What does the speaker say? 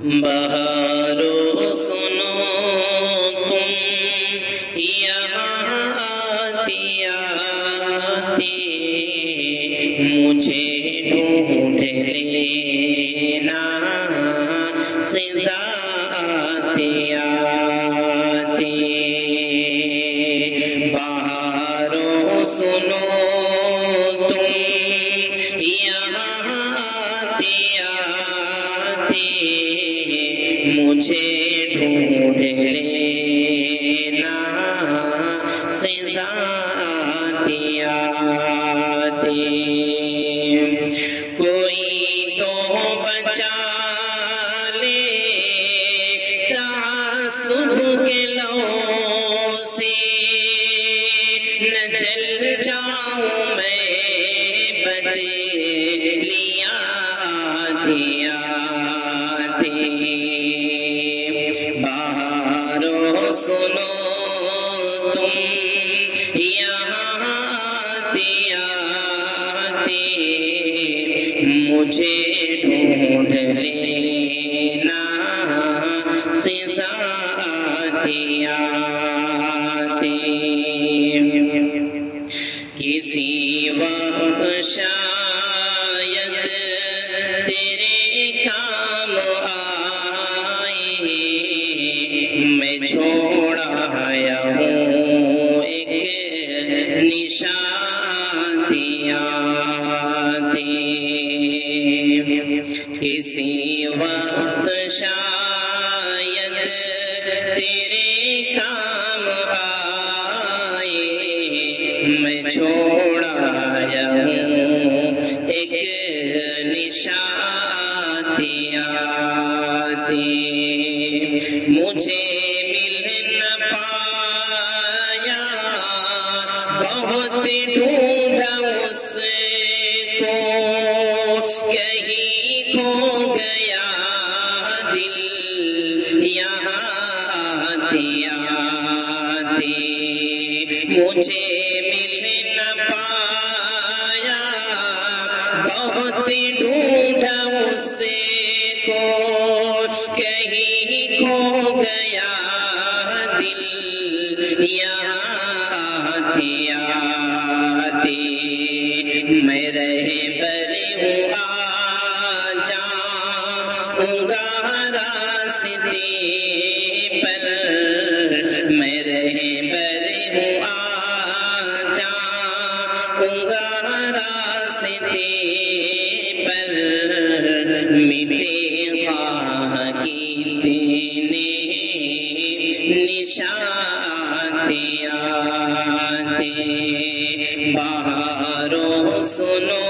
بہارو سنو تم یہاں آتی آتی مجھے ڈھونڈ لینا خزاں آتی آتی بہارو سنو تم یہاں آتی آتی مجھے ڈھونڈ لینا خزاں آتی آتی کوئی تو بچا لے تعصب کے لو سے نہ جل جاؤں میں بدلیاں آتی آتی بہارو سنو تم یہاں آتی آتی مجھے ڈھونڈ لینا خزاں آتی آتی کسی وقت شاید تیرے کام آئے میں چھوڑ آیا ہوں ایک نشان آتی کسی وقت شاید تیرے کام آئے میں چھوڑ آیا ہوں ایک نشان آتی مجھے مل نہ پایا بہت ڈھونڈا اس کو کہیں کھو گیا دل یہاں آتی آتی مجھے مل نہ پایا بہت ڈھونڈا اس کو کہیں کھو گیا دل یہاں آتی آتی میں رہبر ہوں آ جاؤں گا راستے پر میں رہبر ہوں آ جاؤں گا راستے پر مٹے خواہ کی تینے نشان آتی آتی بہارو سنو